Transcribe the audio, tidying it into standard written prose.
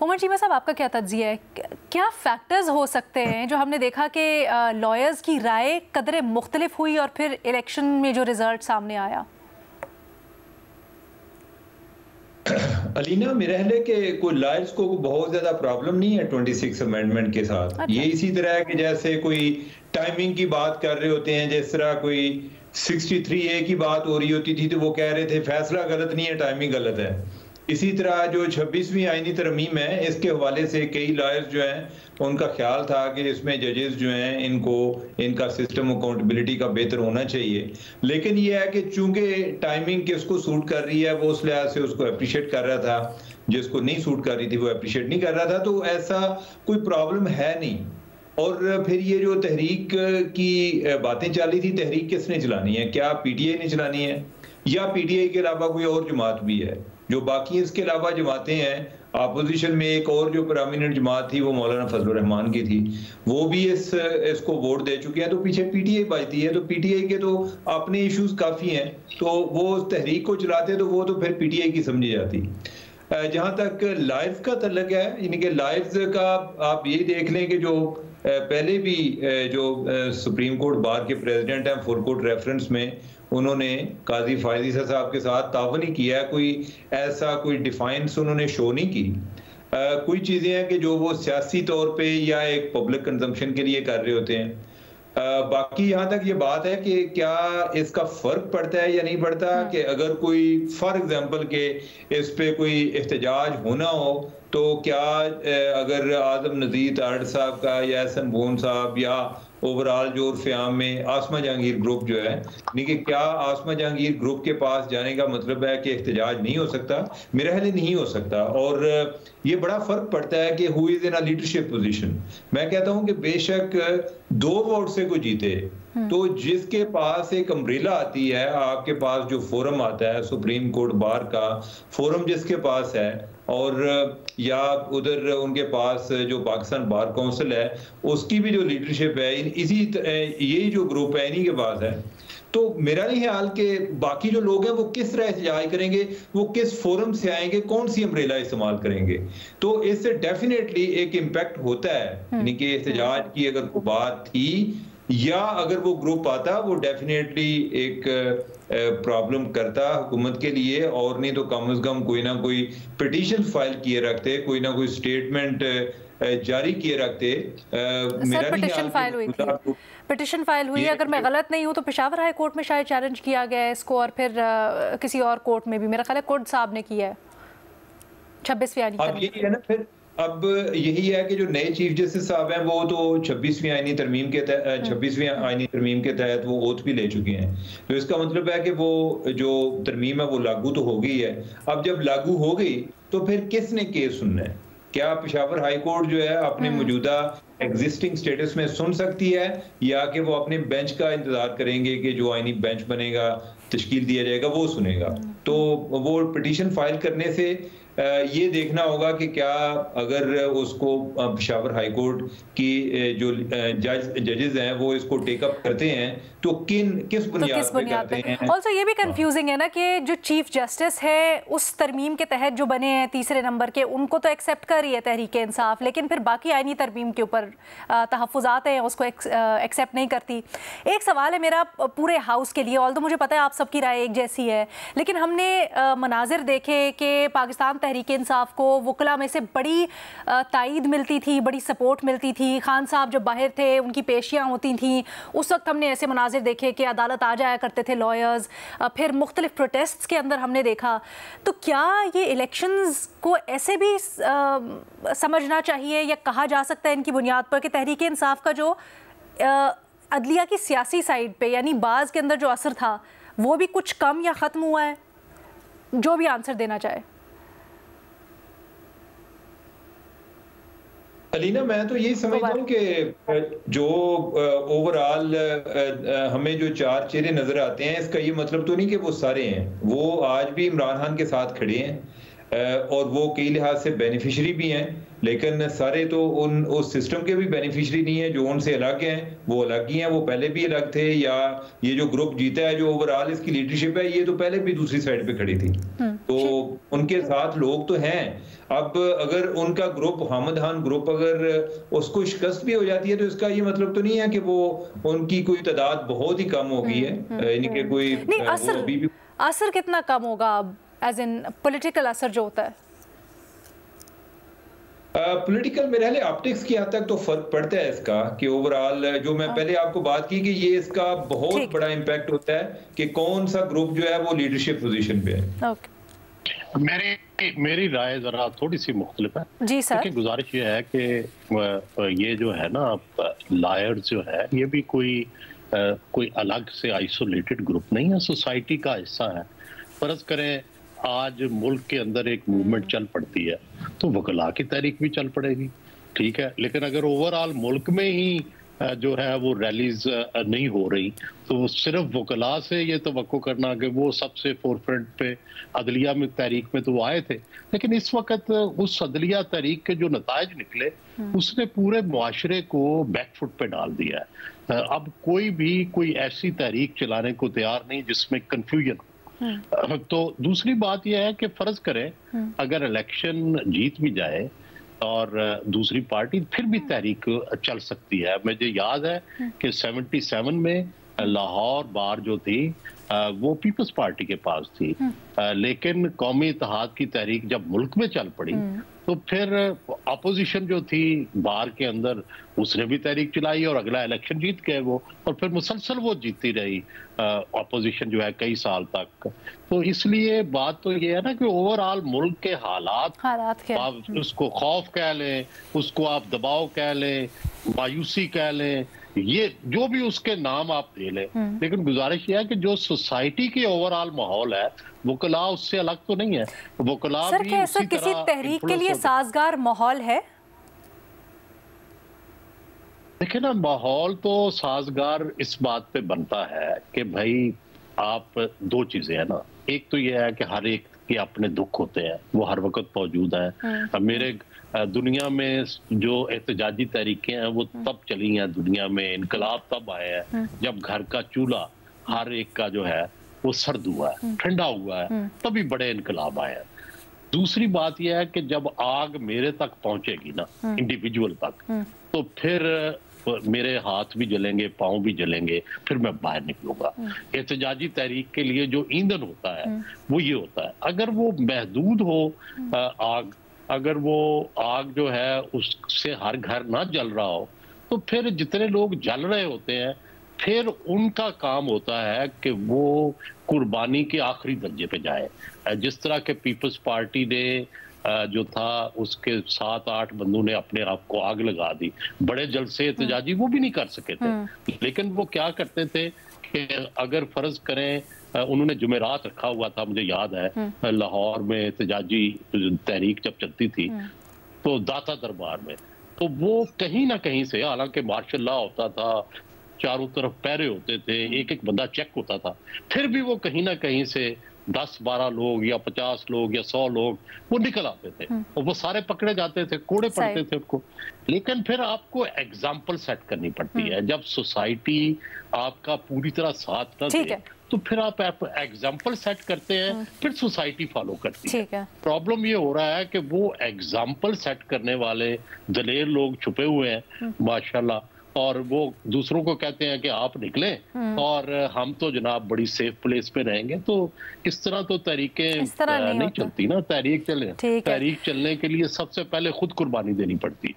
उमर चीमा साहब, आपका क्या तज्जिया है? क्या फैक्टर्स हो सकते हैं जो हमने देखा कि लॉयर्स की राय कदरे मुख्तलिफ हुई और फिर इलेक्शन में जो रिजल्ट सामने आया? अलीना, मेरा ख्याल है कि कोई लॉयर्स को बहुत ज़्यादा प्रॉब्लम नहीं है 26 अमेंडमेंट के साथ। अच्छा। ये इसी तरह है कि जैसे कोई टाइमिंग की बात कर रहे होते हैं, जिस तरह कोई 63A की बात हो रही होती थी तो वो कह रहे थे फैसला गलत नहीं है, टाइमिंग गलत है। इसी तरह जो 26वीं आईनी तरमीम है, इसके हवाले से कई लॉयर्स जो हैं उनका ख्याल था कि इसमें जजेस जो हैं इनका सिस्टम अकाउंटेबिलिटी का बेहतर होना चाहिए। लेकिन ये है कि चूंकि टाइमिंग किसको सूट कर रही है वो उस लिहाज से उसको अप्रिशिएट कर रहा था, जिसको नहीं सूट कर रही थी वो अप्रिशिएट नहीं कर रहा था, तो ऐसा कोई प्रॉब्लम है नहीं। और फिर ये जो तहरीक की बातें चल रही थी, तहरीक किसने चलानी है? क्या पीटीआई ने चलानी है या पीटीआई के अलावा कोई और जमात भी है? जो बाकी इसके अलावा जमातें हैं, अपोजिशन में एक और जो प्रोमिनेंट जमात थी वो मौलाना फजलुर रहमान की थी, वो भी इसको वोट दे चुके हैं, तो पीछे पीटीआई बचती है। तो पीटीआई के तो अपने इश्यूज काफी हैं, तो वो तहरीक को चलाते तो वो तो फिर पीटीआई की समझी जाती। जहां तक लाइफ का तल्लक है, यानी कि लाइफ का आप ये देख लें कि जो पहले भी जो सुप्रीम कोर्ट बार के प्रेसिडेंट हैं, फुल कोर्ट रेफरेंस में उन्होंने काजी फायद साहब के साथ तावन ही किया है, कोई ऐसा कोई डिफाइंस उन्होंने शो नहीं की। कोई चीज़ें हैं कि जो वो सियासी तौर पे या एक पब्लिक कंजम्पशन के लिए कर रहे होते हैं। बाकी यहाँ तक ये बात है कि क्या इसका फर्क पड़ता है या नहीं पड़ता, कि अगर कोई फॉर एग्जांपल के इस पे कोई एहतजाज होना हो तो क्या अगर आजम नजीर तारड़ साहब का या एहसन बोन साहब या ओवरऑल जो उर्फ़-ए-आम में आसमा जहांगीर ग्रुप जो है, यानी कि क्या आसमा जहांगीर ग्रुप के पास जाने का मतलब है कि एहतजाज नहीं हो सकता? मेरा ख्याल नहीं हो सकता। और ये बड़ा फर्क पड़ता है कि who is in a leadership position. मैं कहता हूं कि बेशक 2 वोट से कोई जीते, तो जिसके पास एक अम्ब्रेला आती है, आपके पास जो फोरम आता है सुप्रीम कोर्ट बार का फोरम जिसके पास है, और या उधर उनके पास जो पाकिस्तान बार काउंसिल है उसकी भी जो लीडरशिप है, इसी यही जो ग्रुप है इन्हीं के पास है। तो मेरा नहीं ख्याल कि बाकी जो लोग हैं वो किस तरह एहतजाज करेंगे, वो किस फोरम से आएंगे, कौन सी अम्ब्रेला इस्तेमाल करेंगे, तो इससे डेफिनेटली एक इम्पैक्ट होता है। यानी कि एहतजाज की अगर कोई बात थी या अगर वो ग्रुप आता, वो डेफिनेटली एक प्रॉब्लम करता हुकूमत के लिए, और नहीं तो कम से कम कोई ना कोई पिटीशन फाइल किए रखते, कोई ना कोई स्टेटमेंट जारी किए रखते। मेरा पिटीशन फाइल हुई थी, पिटीशन फाइल हुई, अगर मैं गलत नहीं हूँ तो पेशावर हाई कोर्ट में शायद चैलेंज किया गया है इसको, और फिर किसी और कोर्ट में भी मेरा ख्याल है कोर्ट साहब ने किया है 26वीं आईनी। है ना, फिर अब यही है कि जो नए चीफ जस्टिस साहब हैं वो तो 26वीं आईनी तरमीम के तहत 26वीं आईनी तरमीम के तहत वो ओथ भी ले चुके हैं, तो इसका मतलब है कि वो जो तरमीम है वो लागू तो हो गई है। अब जब लागू हो गई तो फिर किसने केस सुनना है? क्या पेशावर हाई कोर्ट जो है अपने मौजूदा एग्जिस्टिंग स्टेटस में सुन सकती है, या कि वो अपने बेंच का इंतजार करेंगे कि जो आईनी बेंच बनेगा, तश्कील दिया जाएगा, वो सुनेगा? तो वो पिटीशन फाइल करने से ये देखना होगा कि क्या अगर उसको पेशावर हाई कोर्ट की जो जजेस हैं वो इसको टेकअप करते हैं तो किस बुनियाद पे करते हैं। ऑल्सो ये भी कंफ्यूजिंग है ना कि जो चीफ जस्टिस है उस तरमीम के तहत जो बने हैं तीसरे नंबर के, उनको तो एक्सेप्ट कर रही है तहरीक इंसाफ, लेकिन फिर बाकी आईनी तरमीम के ऊपर तहफ़्फ़ुज़ात हैं उसको एक्सेप्ट नहीं करती। एक सवाल है मेरा पूरे हाउस के लिए, ऑल्दो मुझे पता है आप सबकी राय एक जैसी है, लेकिन हमने मनाजिर देखे कि पाकिस्तान तहरीक इंसाफ को वकला में से बड़ी तायद मिलती थी, बड़ी सपोर्ट मिलती थी। खान साहब जब बाहर थे उनकी पेशियाँ होती थी, उस वक्त हमने ऐसे मनाजिर देखे कि अदालत आ जाया करते थे लॉयर्स, फिर मुख्तलिफ प्रोटेस्ट्स के अंदर हमने देखा। तो क्या ये इलेक्शंस को ऐसे भी समझना चाहिए या कहा जा सकता है इनकी बुनियाद पर कि तहरीक इंसाफ का जो अदलिया की सियासी साइड पे यानी बाज़ के अंदर जो असर था वो भी कुछ कम या ख़त्म हुआ है? जो भी आंसर देना चाहे। अलीना, मैं तो यही समझता हूँ कि जो ओवरऑल हमें जो 4 चेहरे नजर आते हैं, इसका ये मतलब तो नहीं कि वो सारे हैं। वो आज भी इमरान खान के साथ खड़े हैं, और वो कई लिहाज से बेनिफिशरी भी हैं, लेकिन सारे तो उस सिस्टम के भी बेनिफिशरी नहीं है। जो उनसे अलग हैं वो अलग ही हैं, वो पहले भी अलग थे, या ये जो ग्रुप जीता है, जो ओवरऑल इसकी लीडरशिप है, ये तो पहले भी दूसरी साइड पे खड़ी थी। तो उनके साथ लोग तो हैं। अब अगर उनका ग्रुप हामिद खान ग्रुप अगर उसको शिकस्त भी हो जाती है, तो इसका ये मतलब तो नहीं है कि वो उनकी कोई तादाद बहुत ही कम हो गई है, यानी कि कोई असर कितना कम होगा अब, एज इन पॉलिटिकल असर जो होता है? पॉलिटिकल मेरे ख्याल ऑप्टिक्स की हद तक तो फर्क पड़ता है इसका, कि ओवरऑल जो मैं पहले आपको बात की कि ये इसका बहुत बड़ा इम्पैक्ट होता है कि कौन सा ग्रुप जो है वो लीडरशिप पोजीशन पे है। मेरी राय जरा थोड़ी सी मुख्तलिफ है जी सर। गुजारिश ये है कि ये जो है ना लायर्स जो है ये भी कोई अलग से आइसोलेटेड ग्रुप नहीं है, सोसाइटी का हिस्सा है। फर्ज करें आज मुल्क के अंदर एक मूवमेंट चल पड़ती है तो वकला की तहरीक भी चल पड़ेगी, ठीक है, लेकिन अगर ओवरऑल मुल्क में ही जो है वो रैलीज नहीं हो रही तो सिर्फ वकला से ये तवक्को करना कि वो सबसे फोरफ्रंट पे अदलिया में तहरीक में तो वो आए थे, लेकिन इस वक्त उस अदलिया तहरीक के जो नताइज निकले उसने पूरे मुआशरे को बैकफुट पे डाल दिया है। अब कोई ऐसी तहरीक चलाने को तैयार नहीं जिसमें कंफ्यूजन हो। तो दूसरी बात यह है कि फर्ज करें अगर इलेक्शन जीत भी जाए और दूसरी पार्टी, फिर भी तहरीक चल सकती है। मुझे याद है कि 77 में लाहौर बार जो थी वो पीपल्स पार्टी के पास थी, लेकिन कौमी इत्तेहाद की तहरीक जब मुल्क में चल पड़ी तो फिर अपोजिशन जो थी बार के अंदर उसने भी तहरीक चलाई और अगला इलेक्शन जीत गए वो, और फिर मुसलसल वो जीतती रही अपोजिशन जो है कई साल तक। तो इसलिए बात तो ये है ना कि ओवरऑल मुल्क के हालात आप उसको खौफ कह लें, उसको आप दबाव कह लें, मायूसी कह लें, ये जो भी उसके नाम आप दे लें, लेकिन गुजारिश ये है कि जो सोसाइटी के ओवरऑल माहौल है वकला उससे अलग तो नहीं है। वकला सर क्या ऐसा किसी तहरीक के लिए साजगार माहौल है? देखिए ना, माहौल तो साजगार इस बात पे बनता है कि भाई आप दो चीजें है ना, एक तो ये है कि हर एक के अपने दुख होते हैं, वो हर वक्त मौजूद है। मेरे दुनिया में जो एहतजाजी तहरीकें हैं वो तब चली हैं दुनिया में, इनकलाब तब आए हैं जब घर का चूल्हा हर एक का जो है वो सर्द हुआ है, ठंडा हुआ है, तभी बड़े इनकलाब आए हैं। दूसरी बात यह है कि जब आग मेरे तक पहुंचेगी ना, इंडिविजुअल तक, तो फिर मेरे हाथ भी जलेंगे, पांव भी जलेंगे, फिर मैं बाहर निकलूंगा। एहतजाजी तहरीक के लिए जो ईंधन होता है वो ये होता है, अगर वो महदूद हो आग, अगर वो आग जो है उससे हर घर ना जल रहा हो, तो फिर जितने लोग जल रहे होते हैं फिर उनका काम होता है कि वो कुर्बानी के आखिरी दर्जे पे जाए। जिस तरह के पीपल्स पार्टी ने जो था उसके 7-8 बंदों ने अपने आप को आग लगा दी, बड़े जलसे एहतजाजी वो भी नहीं कर सके थे, लेकिन वो क्या करते थे कि अगर फर्ज करें उन्होंने जुमेरात रखा हुआ था, मुझे याद है लाहौर में एहतजाजी तहरीक जब चलती थी तो दाता दरबार में, तो वो कहीं ना कहीं से, हालांकि मार्शल लॉ होता था, चारों तरफ पैरे होते थे, एक एक बंदा चेक होता था, फिर भी वो कहीं ना कहीं से 10-12 लोग या 50 लोग या 100 लोग वो निकल आते थे और वो सारे पकड़े जाते थे, कोड़े पड़ते थे उनको। लेकिन फिर आपको एग्जाम्पल सेट करनी पड़ती है। जब सोसाइटी आपका पूरी तरह साथ न दे तो फिर आप एग्जाम्पल सेट करते हैं, फिर सोसाइटी फॉलो करती है। प्रॉब्लम ये हो रहा है कि वो एग्जाम्पल सेट करने वाले दलेर लोग छुपे हुए हैं माशाल्लाह, और वो दूसरों को कहते हैं कि आप निकलें और हम तो जनाब बड़ी सेफ प्लेस पे रहेंगे। तो इस तरह तो तहरीकें नहीं चलती ना। तहरीक चलने के लिए सबसे पहले खुद कुर्बानी देनी पड़ती।